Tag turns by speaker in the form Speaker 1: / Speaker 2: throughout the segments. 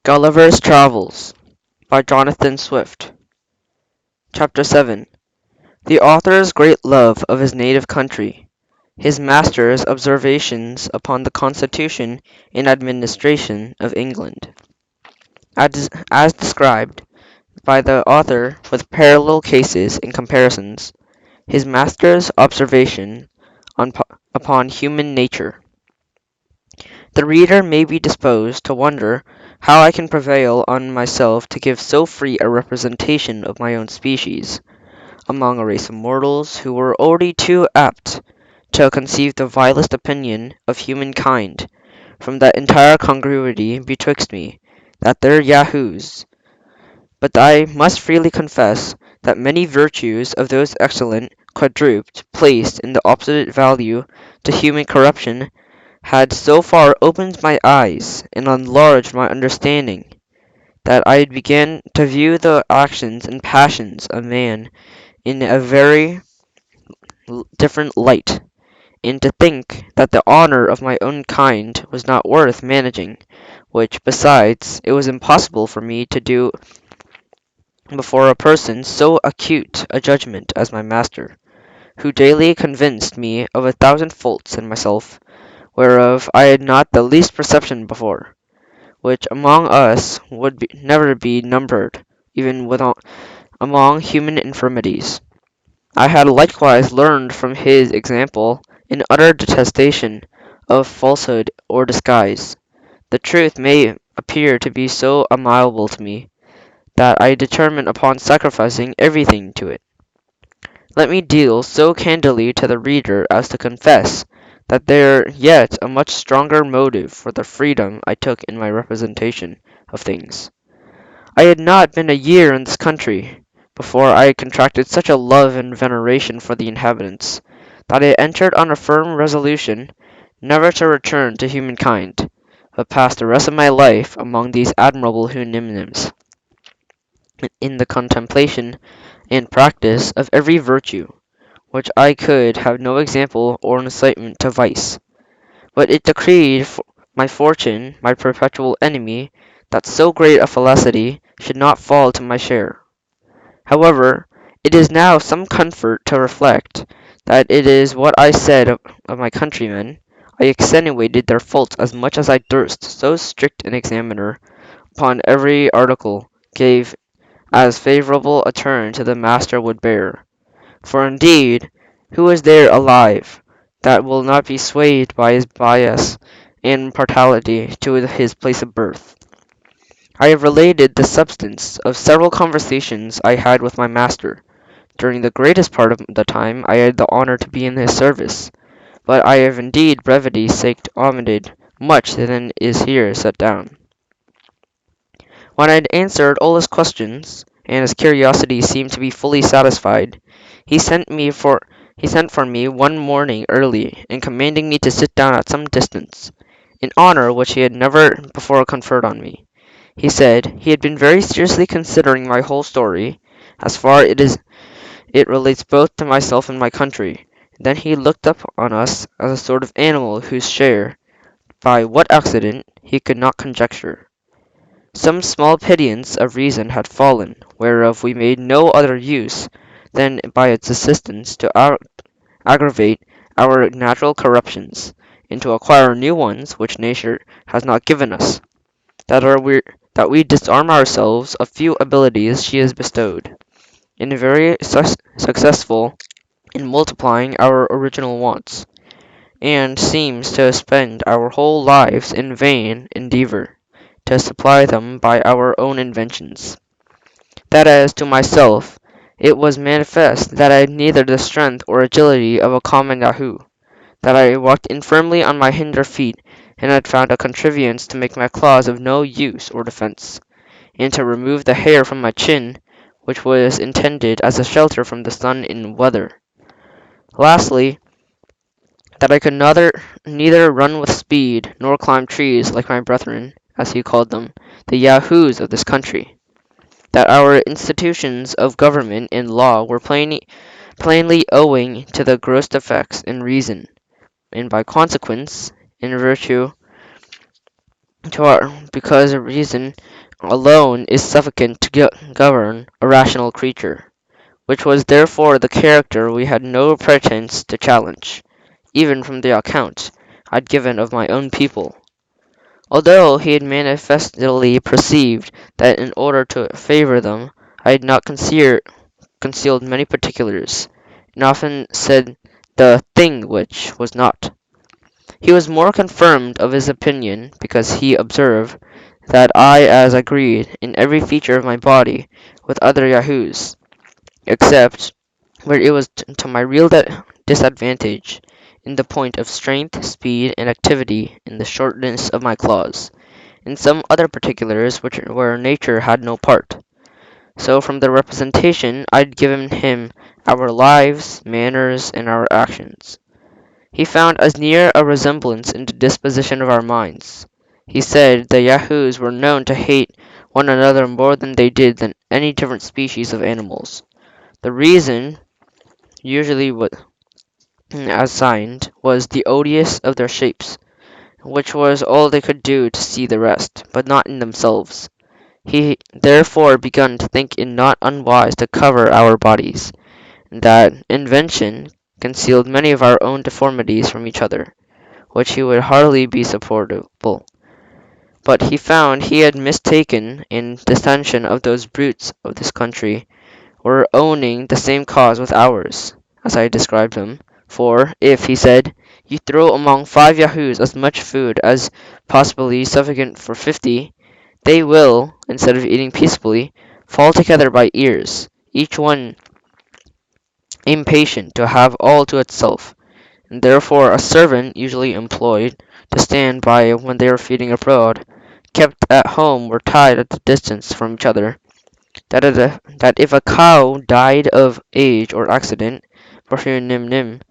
Speaker 1: Gulliver's Travels by Jonathan Swift. Chapter 7. The author's great love of his native country. His master's observations upon the constitution and administration of England. As described by the author with parallel cases and comparisons. His master's observation upon human nature. The reader may be disposed to wonder how I can prevail on myself to give so free a representation of my own species, among a race of mortals who were already too apt to conceive the vilest opinion of humankind, from that entire congruity betwixt me, that they're Yahoos. But I must freely confess that many virtues of those excellent quadruped, placed in the opposite value to human corruption, had so far opened my eyes and enlarged my understanding, that I began to view the actions and passions of man in a very different light, and to think that the honour of my own kind was not worth managing, which, besides, it was impossible for me to do before a person so acute a judgment as my master, who daily convinced me of 1,000 faults in myself, whereof I had not the least perception before, which among us would never be numbered, even among human infirmities. I had likewise learned from his example an utter detestation of falsehood or disguise. The truth may appear to be so amiable to me, that I determined upon sacrificing everything to it. Let me deal so candidly to the reader as to confess that there yet a much stronger motive for the freedom I took in my representation of things. I had not been a year in this country before I contracted such a love and veneration for the inhabitants, that I entered on a firm resolution never to return to humankind, but pass the rest of my life among these admirable Houyhnhnms, in the contemplation and practice of every virtue, which I could have no example or incitement to vice. But it decreed my fortune, my perpetual enemy, that so great a felicity should not fall to my share. However, it is now some comfort to reflect that it is what I said of my countrymen. I extenuated their faults as much as I durst, so strict an examiner upon every article gave as favourable a turn to the master would bear. For indeed, who is there alive that will not be swayed by his bias and partiality to his place of birth? I have related the substance of several conversations I had with my master, during the greatest part of the time I had the honour to be in his service, but I have indeed brevity's sake omitted much than is here set down. When I had answered all his questions, and his curiosity seemed to be fully satisfied, he sent for me one morning early, and commanding me to sit down at some distance, an honour which he had never before conferred on me. He said, he had been very seriously considering my whole story, as far it relates both to myself and my country. Then he looked up on us as a sort of animal whose share, by what accident, he could not conjecture. Some small pittance of reason had fallen, whereof we made no other use than by its assistance to aggravate our natural corruptions, and to acquire new ones which nature has not given us, that we disarm ourselves of few abilities she has bestowed, and very successful in multiplying our original wants, and seems to spend our whole lives in vain endeavour to supply them by our own inventions. That as to myself, it was manifest that I had neither the strength or agility of a common Yahoo, that I walked infirmly on my hinder feet, and had found a contrivance to make my claws of no use or defence, and to remove the hair from my chin, which was intended as a shelter from the sun in weather. Lastly, that I could neither run with speed, nor climb trees like my brethren, as he called them, the Yahoos of this country. That our institutions of government and law were plainly owing to the gross defects in reason, and by consequence, in virtue because reason alone is sufficient to govern a rational creature, which was therefore the character we had no pretence to challenge, even from the account I'd given of my own people. Although he had manifestly perceived that in order to favour them I had not concealed many particulars, and often said the thing which was not. He was more confirmed of his opinion, because he observed that I as agreed in every feature of my body with other Yahoos, except where it was to my real disadvantage in the point of strength, speed, and activity, in the shortness of my claws, in some other particulars where nature had no part. So from the representation I'd given him our lives, manners, and our actions, he found as near a resemblance in the disposition of our minds. He said the Yahoos were known to hate one another more than they did than any different species of animals. The reason usually assigned was the odious of their shapes, which was all they could do to see the rest, but not in themselves. He therefore began to think it not unwise to cover our bodies, and that invention concealed many of our own deformities from each other, which he would hardly be supportable. But he found he had mistaken in dissension of those brutes of this country were owning the same cause with ours, as I described them. For if, he said, you throw among 5 Yahoos as much food as possibly sufficient for 50, they will, instead of eating peaceably, fall together by ears, each one impatient to have all to itself, and therefore a servant usually employed to stand by when they were feeding abroad, kept at home were tied at a distance from each other, that if a cow died of age or accident, Bashir Nim Nim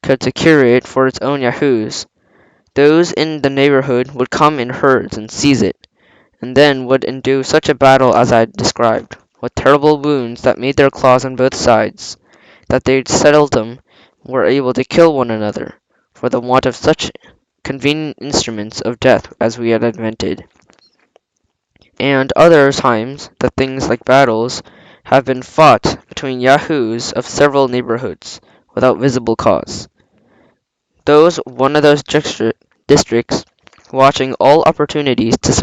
Speaker 1: could secure it for its own Yahoos, those in the neighbourhood would come in herds and seize it, and then would endue such a battle as I described, with terrible wounds that made their claws on both sides, that they seldom were able to kill one another, for the want of such convenient instruments of death as we had invented. And other times the things like battles have been fought between Yahoos of several neighbourhoods, without visible cause. One of those districts watching all opportunities to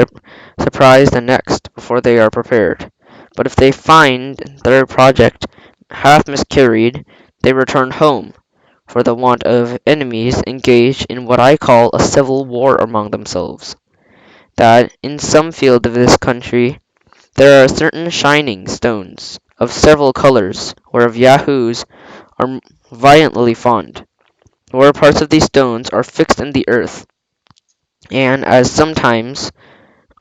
Speaker 1: surprise the next before they are prepared. But if they find their project hath miscarried, they return home, for the want of enemies engaged in what I call a civil war among themselves. That in some field of this country there are certain shining stones of several colours, whereof Yahoos are violently fond, where parts of these stones are fixed in the earth, and as sometimes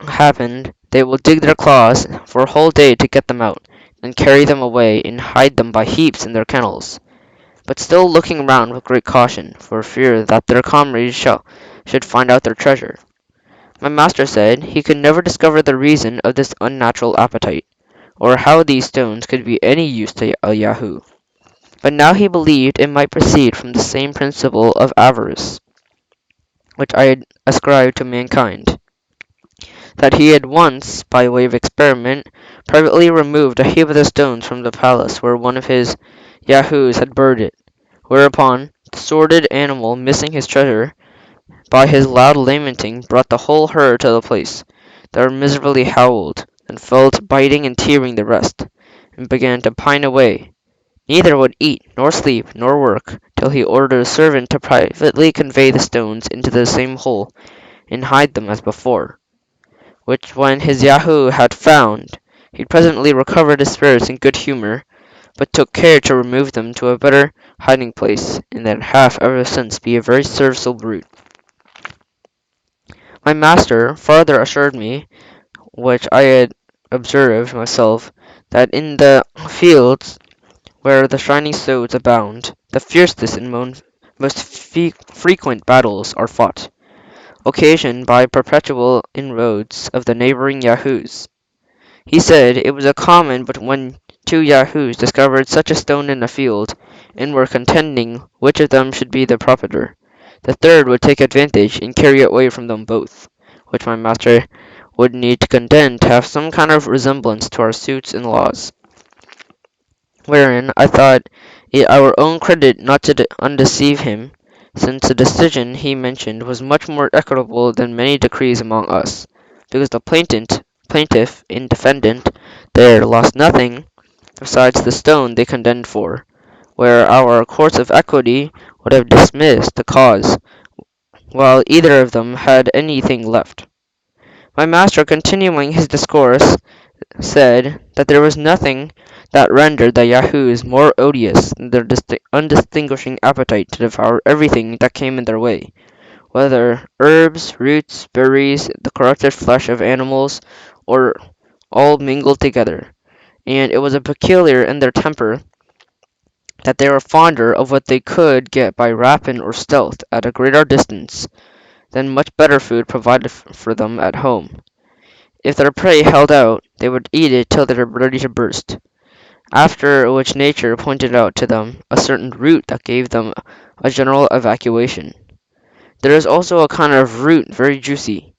Speaker 1: happened, they will dig their claws for a whole day to get them out, and carry them away and hide them by heaps in their kennels, but still looking round with great caution, for fear that their comrades should find out their treasure. My master said he could never discover the reason of this unnatural appetite, or how these stones could be any use to a Yahoo. But now he believed it might proceed from the same principle of avarice which I had ascribed to mankind. That he had once, by way of experiment, privately removed a heap of the stones from the palace where one of his Yahoos had buried it, whereupon the sordid animal, missing his treasure, by his loud lamenting brought the whole herd to the place. They were miserably howled, and fell to biting and tearing the rest, and began to pine away. Neither would eat, nor sleep, nor work, till he ordered a servant to privately convey the stones into the same hole, and hide them as before. Which when his Yahoo had found, he presently recovered his spirits and good humour, but took care to remove them to a better hiding place, and that hath ever since been a very serviceable brute. My master farther assured me, which I had observed myself, that in the fields where the shining stones abound, the fiercest and most frequent battles are fought, occasioned by perpetual inroads of the neighbouring Yahoos. He said it was a common but when 2 Yahoos discovered such a stone in a field, and were contending which of them should be the proprietor, the third would take advantage and carry it away from them both, which my master would need to contend to have some kind of resemblance to our suits and laws, wherein I thought it our own credit not to undeceive him, since the decision he mentioned was much more equitable than many decrees among us, because the plaintiff and defendant there lost nothing besides the stone they contended for, where our courts of equity would have dismissed the cause, while either of them had anything left. My master, continuing his discourse, said that there was nothing that rendered the Yahoos more odious than their undistinguishing appetite to devour everything that came in their way, whether herbs, roots, berries, the corrupted flesh of animals, or all mingled together. And it was a peculiar in their temper that they were fonder of what they could get by rapine or stealth at a greater distance than much better food provided for them at home. If their prey held out, they would eat it till they were ready to burst. After which nature pointed out to them a certain root that gave them a general evacuation. There is also a kind of root very juicy,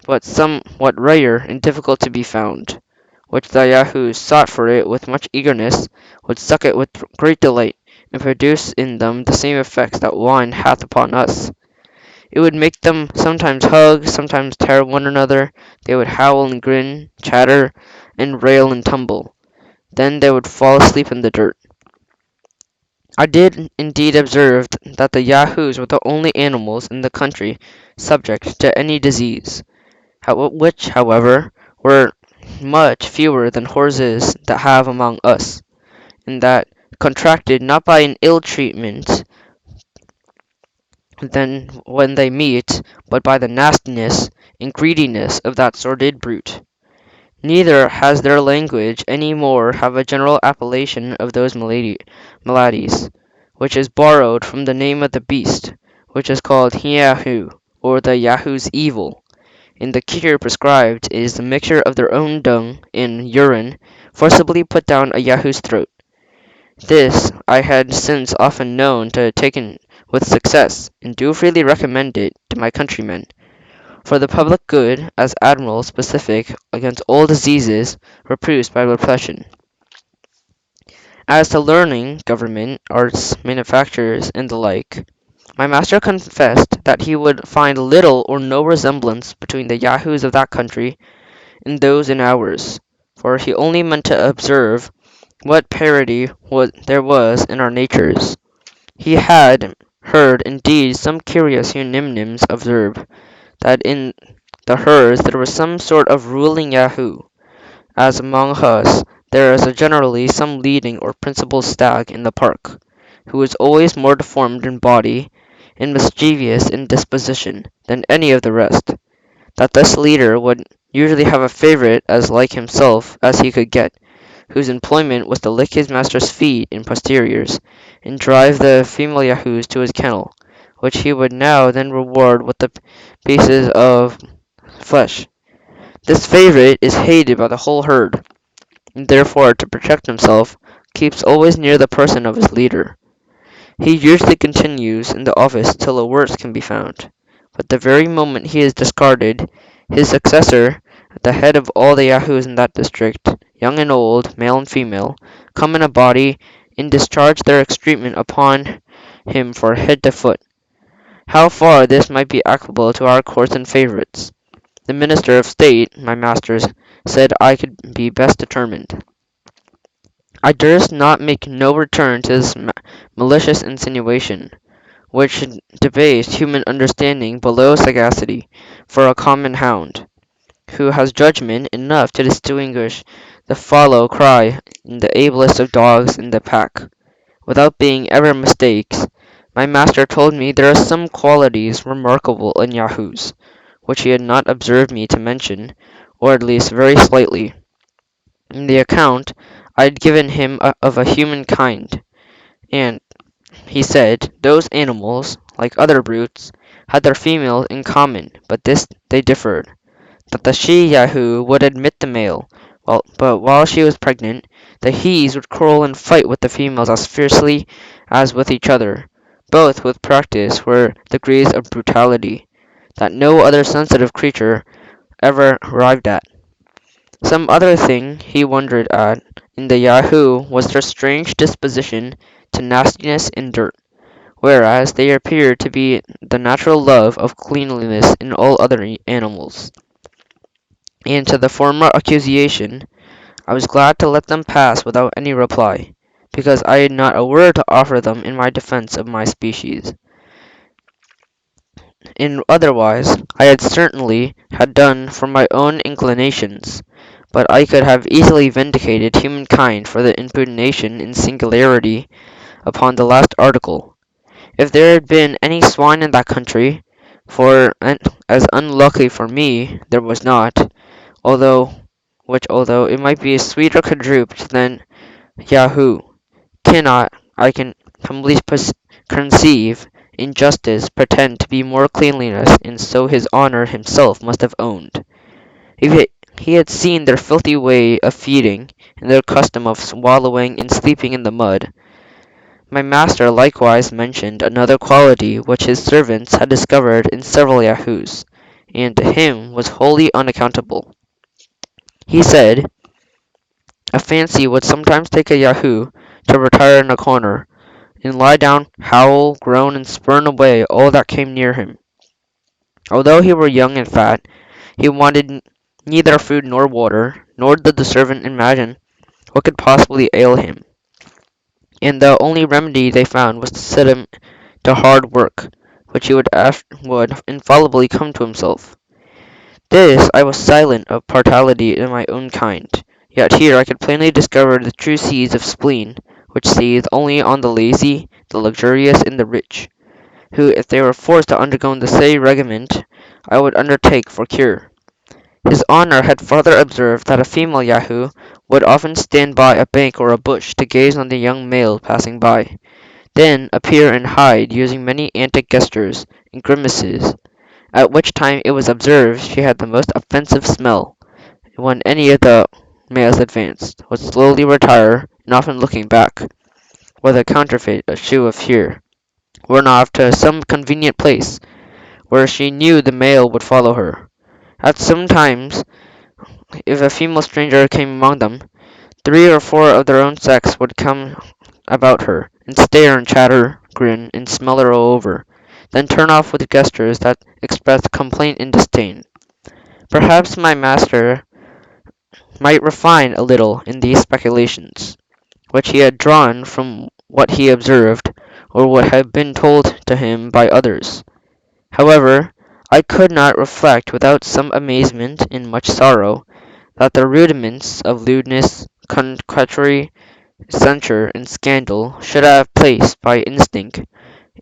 Speaker 1: but somewhat rare and difficult to be found, which the Yahoos sought for it with much eagerness, would suck it with great delight, and produce in them the same effects that wine hath upon us. It would make them sometimes hug, sometimes tear one another, they would howl and grin, chatter, and rail and tumble. Then they would fall asleep in the dirt. I did indeed observe that the Yahoos were the only animals in the country subject to any disease, which, however, were much fewer than horses that have among us, and that contracted not by an ill treatment than when they meet, but by the nastiness and greediness of that sordid brute. Neither has their language any more have a general appellation of those maladies, which is borrowed from the name of the beast, which is called Yahoo, or the Yahoo's evil, and the cure prescribed is the mixture of their own dung and urine forcibly put down a Yahoo's throat. This I had since often known to taken with success, and do freely recommend it to my countrymen, for the public good, as admiral specific against all diseases reproduced by repression. As to learning, government, arts, manufactures, and the like, my master confessed that he would find little or no resemblance between the Yahoos of that country and those in ours, for he only meant to observe what parity there was in our natures. He had heard indeed some curious unanimous observe that in the herds there was some sort of ruling Yahoo, as among us there is generally some leading or principal stag in the park, who is always more deformed in body and mischievous in disposition than any of the rest, that this leader would usually have a favourite as like himself as he could get, whose employment was to lick his master's feet and posteriors, and drive the female Yahoos to his kennel, which he would now then reward with the pieces of flesh. This favourite is hated by the whole herd, and therefore, to protect himself, keeps always near the person of his leader. He usually continues in the office till a worse can be found, but the very moment he is discarded, his successor, at the head of all the Yahoos in that district, young and old, male and female, come in a body, and discharge their excrement upon him from head to foot. How far this might be applicable to our courts and favourites, the Minister of State, my masters, said I could be best determined. I durst not make no return to this malicious insinuation, which debased human understanding below sagacity, for a common hound, who has judgment enough to distinguish the follow cry in the ablest of dogs in the pack, without being ever mistakes. My master told me there are some qualities remarkable in Yahoos, which he had not observed me to mention, or at least very slightly, in the account I had given him of a human kind, and, he said, those animals, like other brutes, had their females in common, but this they differed, that the she-Yahoo would admit the male, but while she was pregnant, the he's would quarrel and fight with the females as fiercely as with each other. Both with practice were degrees of brutality that no other sensitive creature ever arrived at. Some other thing he wondered at in the Yahoo was their strange disposition to nastiness and dirt, whereas there appeared to be the natural love of cleanliness in all other animals. And to the former accusation, I was glad to let them pass without any reply, because I had not a word to offer them in my defense of my species. In otherwise, I had certainly had done for my own inclinations, but I could have easily vindicated humankind for the imputation in singularity upon the last article, if there had been any swine in that country, for as unluckily for me there was not, although it might be a sweeter quadruped than Yahoo, cannot, I can humbly conceive, in justice pretend to be more cleanliness, and so his honour himself must have owned. If he had seen their filthy way of feeding, and their custom of swallowing and sleeping in the mud. My master likewise mentioned another quality which his servants had discovered in several Yahoos, and to him was wholly unaccountable. He said, a fancy would sometimes take a Yahoo to retire in a corner, and lie down, howl, groan, and spurn away all that came near him. Although he were young and fat, he wanted neither food nor water, nor did the servant imagine what could possibly ail him, and the only remedy they found was to set him to hard work, which he would infallibly come to himself. This I was silent of partiality in my own kind, yet here I could plainly discover the true seeds of spleen, which seethe only on the lazy, the luxurious, and the rich, who, if they were forced to undergo the same regiment, I would undertake for cure. His honour had further observed that a female Yahoo would often stand by a bank or a bush to gaze on the young male passing by, then appear and hide, using many antic gestures and grimaces, at which time it was observed she had the most offensive smell, and when any of the males advanced, would slowly retire, and often looking back, with a counterfeit shew of fear, run off to some convenient place, where she knew the male would follow her. At some times, if a female stranger came among them, 3 or 4 of their own sex would come about her, and stare and chatter, grin, and smell her all over, then turn off with gestures that expressed complaint and disdain. Perhaps my master might refine a little in these speculations, which he had drawn from what he observed, or what had been told to him by others. However, I could not reflect without some amazement and much sorrow, that the rudiments of lewdness, coquetry, censure, and scandal should have place by instinct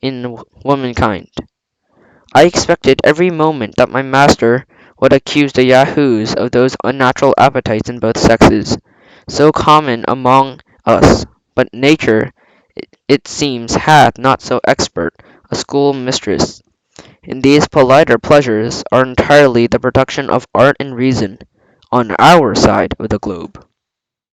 Speaker 1: in womankind. I expected every moment that my master would accuse the Yahoos of those unnatural appetites in both sexes, so common among us, but nature, it seems, hath not so expert a schoolmistress, and these politer pleasures are entirely the production of art and reason, on our side of the globe.